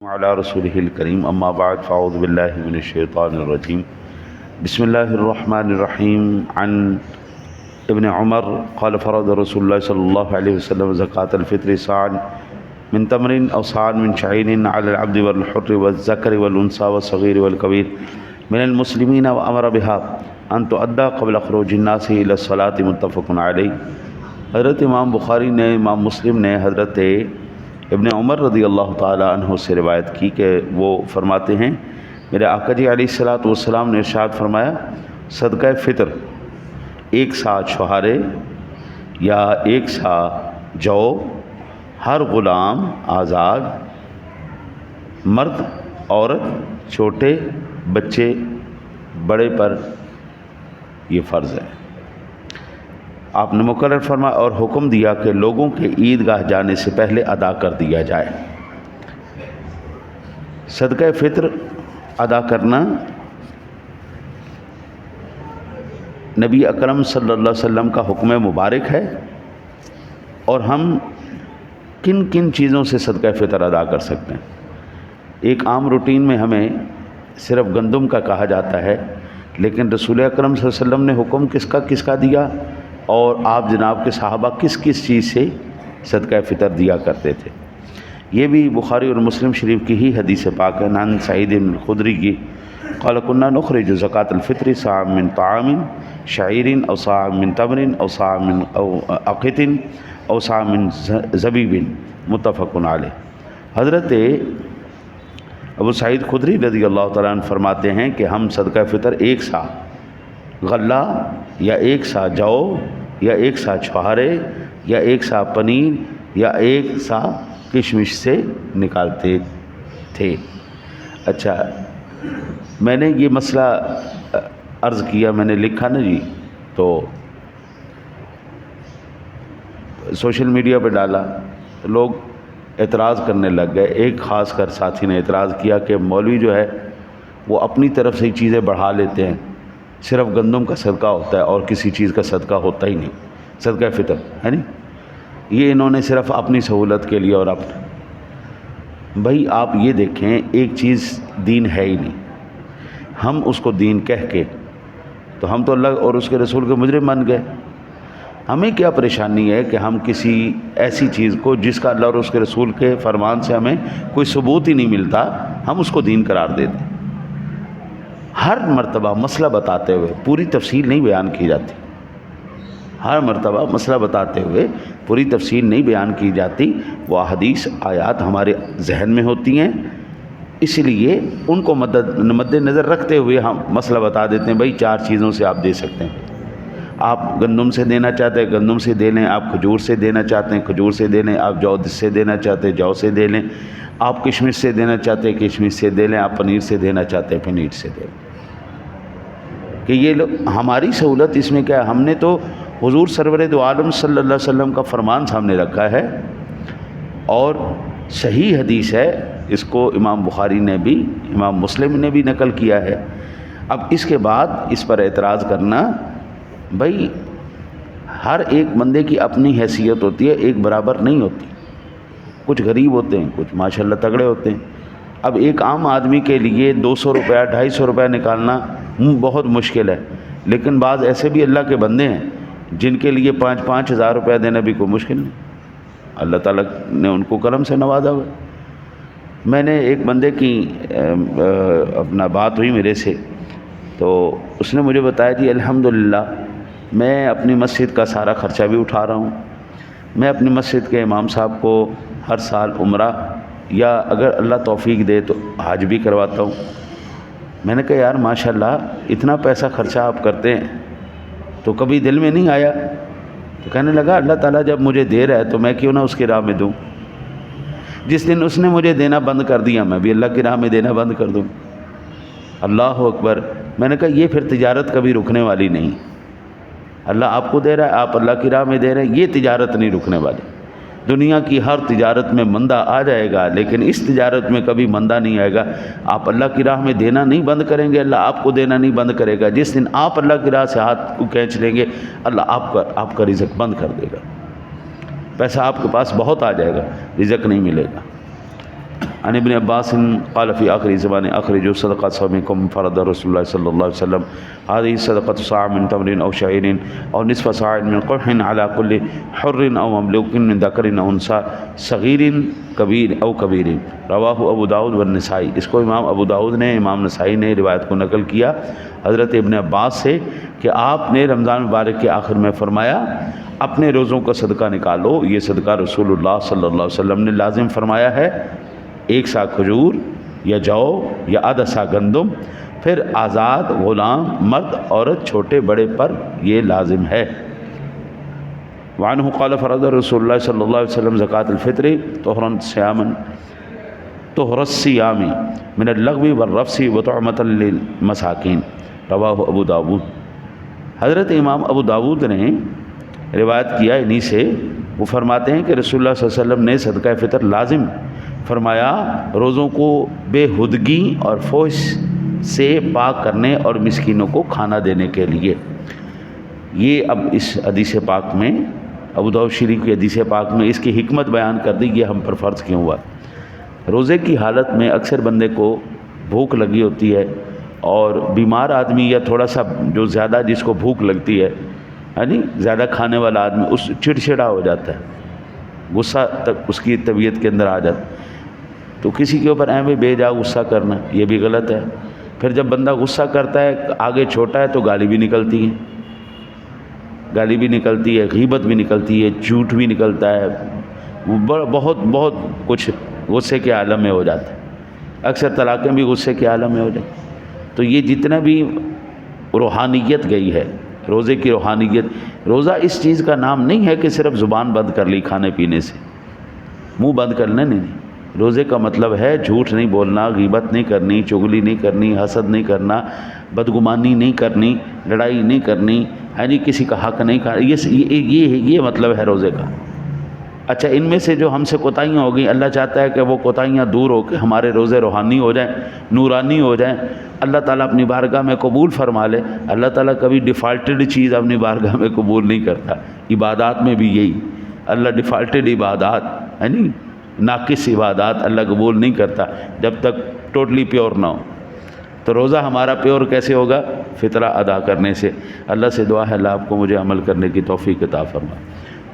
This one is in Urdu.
وعلى رسوله الكريم اما بعد فاعوذ بالله من الشيطان الرجيم بسم الله الرحمن الرحيم عن ابن عمر قال فرض رسول الله صلى الله عليه وسلم زكاة الفطر صاعا من تمر أو صاعا من شعير على العبد والحر والذكر والأنثى والصغير والكبير من المسلمين وأمر بها أن تؤدى قبل خروج الناس إلى الصلاة متفق عليه۔ حضرت امام بخاری نے، امام مسلم نے حضرت ابن عمر رضی اللہ تعالی عنہ سے روایت کی کہ وہ فرماتے ہیں میرے آقا جی علیہ الصلوۃ والسلام نے ارشاد فرمایا، صدقہ فطر ایک سا چھہارے یا ایک سا جو ہر غلام آزاد، مرد عورت، چھوٹے بچے بڑے پر یہ فرض ہے۔ آپ نے مقرر فرمایا اور حکم دیا کہ لوگوں کے عیدگاہ جانے سے پہلے ادا کر دیا جائے۔ صدقہ فطر ادا کرنا نبی اکرم صلی اللہ علیہ وسلم کا حکم مبارک ہے، اور ہم کن کن چیزوں سے صدقہ فطر ادا کر سکتے ہیں۔ ایک عام روٹین میں ہمیں صرف گندم کا کہا جاتا ہے، لیکن رسول اکرم صلی اللہ علیہ وسلم نے حکم کس کا دیا، اور آپ جناب کے صحابہ کس چیز سے صدقہ فطر دیا کرتے تھے۔ یہ بھی بخاری اور مسلم شریف کی ہی حدیث پاک ہے۔ عن سعید بن الخدری کی قال كنا نخرج زکاة الفطر صاع من طعام شعیر او صاع من تمر او صاع من عقط او صاع من زبیب متفق علیہ۔ حضرت ابو سعید خدری رضی اللہ تعالیٰ عنہ فرماتے ہیں کہ ہم صدقہ فطر ایک سا غلہ یا ایک سا جو یا ایک سا چھہارے یا ایک سا پنیر یا ایک سا کشمش سے نکالتے تھے۔ اچھا، میں نے یہ مسئلہ عرض کیا، میں نے لکھا نا جی، تو سوشل میڈیا پہ ڈالا، لوگ اعتراض کرنے لگ گئے۔ ایک خاص کر ساتھی نے اعتراض کیا کہ مولوی جو ہے وہ اپنی طرف سے ہی چیزیں بڑھا لیتے ہیں، صرف گندم کا صدقہ ہوتا ہے اور کسی چیز کا صدقہ ہوتا ہی نہیں، صدقہ فطر ہے نہیں، یہ انہوں نے صرف اپنی سہولت کے لیے اور اپنا۔ بھائی آپ یہ دیکھیں، ایک چیز دین ہے ہی نہیں، ہم اس کو دین کہہ کے تو ہم تو اللہ اور اس کے رسول کے مجرم بن گئے۔ ہمیں کیا پریشانی ہے کہ ہم کسی ایسی چیز کو جس کا اللہ اور اس کے رسول کے فرمان سے ہمیں کوئی ثبوت ہی نہیں ملتا، ہم اس کو دین قرار دیتے۔ ہر مرتبہ مسئلہ بتاتے ہوئے پوری تفصیل نہیں بیان کی جاتی، ہر مرتبہ مسئلہ بتاتے ہوئے پوری تفصیل نہیں بیان کی جاتی، وہ احادیث آیات ہمارے ذہن میں ہوتی ہیں، اس لیے ان کو مد نظر رکھتے ہوئے ہم مسئلہ بتا دیتے ہیں۔ بھائی 4 چیزوں سے آپ دے سکتے ہیں، آپ گندم سے دینا چاہتے ہیں گندم سے دے لیں، آپ کھجور سے دینا چاہتے ہیں کھجور سے دے لیں، آپ جو سے دینا چاہتے ہیں جو سے دے لیں، آپ کشمش سے دینا چاہتے ہیں کشمش سے دے لیں، آپ پنیر سے دینا چاہتے ہیں پنیر سے دے لیں۔ کہ یہ ہماری سہولت اس میں کیا ہے؟ ہم نے تو حضور سرور دو عالم صلی اللہ علیہ وسلم کا فرمان سامنے رکھا ہے، اور صحیح حدیث ہے، اس کو امام بخاری نے بھی امام مسلم نے بھی نقل کیا ہے۔ اب اس کے بعد اس پر اعتراض کرنا، بھائی ہر ایک بندے کی اپنی حیثیت ہوتی ہے، ایک برابر نہیں ہوتی، کچھ غریب ہوتے ہیں، کچھ ماشاءاللہ تگڑے ہوتے ہیں۔ اب ایک عام آدمی کے لیے 200 روپیہ 250 روپیہ نکالنا بہت مشکل ہے، لیکن بعض ایسے بھی اللہ کے بندے ہیں جن کے لیے 5-5 ہزار روپیہ دینا بھی کوئی مشکل نہیں، اللہ تعالیٰ نے ان کو کرم سے نوازا ہوا۔ میں نے ایک بندے کی اپنا بات ہوئی میرے سے، تو اس نے مجھے بتایا جی الحمدللہ میں اپنی مسجد کا سارا خرچہ بھی اٹھا رہا ہوں، میں اپنی مسجد کے امام صاحب کو ہر سال عمرہ یا اگر اللہ توفیق دے تو حج بھی کرواتا ہوں۔ میں نے کہا یار ماشاءاللہ اتنا پیسہ خرچہ آپ کرتے ہیں تو کبھی دل میں نہیں آیا؟ تو کہنے لگا اللہ تعالیٰ جب مجھے دے رہا ہے تو میں کیوں نہ اس کی راہ میں دوں۔ جس دن اس نے مجھے دینا بند کر دیا میں بھی اللہ کی راہ میں دینا بند کر دوں۔ اللہ اکبر۔ میں نے کہا یہ پھر تجارت کبھی رکنے والی نہیں، اللہ آپ کو دے رہا ہے، آپ اللہ کی راہ میں دے رہے ہیں، یہ تجارت نہیں رکنے والی۔ دنیا کی ہر تجارت میں مندہ آ جائے گا، لیکن اس تجارت میں کبھی مندہ نہیں آئے گا۔ آپ اللہ کی راہ میں دینا نہیں بند کریں گے، اللہ آپ کو دینا نہیں بند کرے گا۔ جس دن آپ اللہ کی راہ سے ہاتھ کو کھینچ لیں گے، اللہ آپ کا رزق بند کر دے گا۔ پیسہ آپ کے پاس بہت آ جائے گا، رزق نہیں ملے گا۔ عن ابن عباس قال في آخر زمان اخرجوا صدقة صومكم فرض رسول الله صلى الله عليه وسلم هذه الصدقة صاع من تمر أو شعير أو نصف صاع من قمح على كل حر أو مملوك من ذكر أو أنثى صغير کبیر او کبیر رواہ ابو داؤد والنسائی. اس کو امام ابو داؤد نے، امام نسائی نے روایت کو نقل کیا حضرت ابن عباس سے کہ آپ نے رمضان مبارک کے آخر میں فرمایا اپنے روزوں کا صدقہ نکالو. یہ صدقہ رسول اللہ صلی اللہ علیہ وسلم نے لازم فرمایا ہے، 1 سا کھجور یا جو یا آدھا سا گندم، پھر آزاد غلام مرد عورت چھوٹے بڑے پر یہ لازم ہے. وعنہ قال فرض رسول اللہ صلی اللہ علیہ وسلم زکاة الفطر طہر الصیام من اللغو والرفث وطعمة للمساکین رواہ ابو داود. حضرت امام ابو داود نے روایت کیا انہی سے، وہ فرماتے ہیں کہ رسول اللہ صلی اللہ علیہ وسلم نے صدقہ فطر لازم فرمایا روزوں کو بے ہدگی اور فحش سے پاک کرنے اور مسکینوں کو کھانا دینے کے لیے. یہ اب اس حدیث پاک میں، ابو داؤد شریف کی حدیث پاک میں اس کی حکمت بیان کر دی، یہ ہم پر فرض کیوں ہوا. روزے کی حالت میں اکثر بندے کو بھوک لگی ہوتی ہے، اور بیمار آدمی یا تھوڑا سا جو زیادہ جس کو بھوک لگتی ہے یعنی زیادہ کھانے والا آدمی اس چڑچڑا ہو جاتا ہے، غصہ تک اس کی طبیعت کے اندر آ جاتا ہے. تو کسی کے اوپر ایویں بے جا غصہ کرنا یہ بھی غلط ہے. پھر جب بندہ غصہ کرتا ہے آگے چھوٹا ہے تو گالی بھی نکلتی ہے، گالی بھی نکلتی ہے، غیبت بھی نکلتی ہے، جھوٹ بھی نکلتا ہے، بہت بہت کچھ غصے کے عالم میں ہو جاتا ہے. اکثر طلاقیں بھی غصے کے عالم میں ہو جاتی. تو یہ جتنا بھی روحانیت گئی ہے، روزے کی روحانیت، روزہ اس چیز کا نام نہیں ہے کہ صرف زبان بند کر لی کھانے پینے سے، منہ بند کرنے نہیں. روزے کا مطلب ہے جھوٹ نہیں بولنا، غیبت نہیں کرنی، چغلی نہیں کرنی، حسد نہیں کرنا، بدگمانی نہیں کرنی، لڑائی نہیں کرنی، یعنی کسی کا حق نہیں کھانا. یہ مطلب ہے روزے کا. اچھا، ان میں سے جو ہم سے کوتاہیاں ہو گئیں، اللہ چاہتا ہے کہ وہ کوتاہیاں دور ہو کے ہمارے روزے روحانی ہو جائیں، نورانی ہو جائیں، اللہ تعالیٰ اپنی بارگاہ میں قبول فرما لے. اللہ تعالیٰ کبھی ڈیفالٹڈ چیز اپنی بارگاہ میں قبول نہیں کرتا. عبادات میں بھی یہی، اللہ ڈیفالٹڈ عبادات یعنی ناقص عبادات اللہ قبول نہیں کرتا جب تک ٹوٹلی پیور نہ ہو. تو روزہ ہمارا پیور کیسے ہوگا؟ فطرہ ادا کرنے سے. اللہ سے دعا ہے اللہ آپ کو مجھے عمل کرنے کی توفیق عطا فرمائے.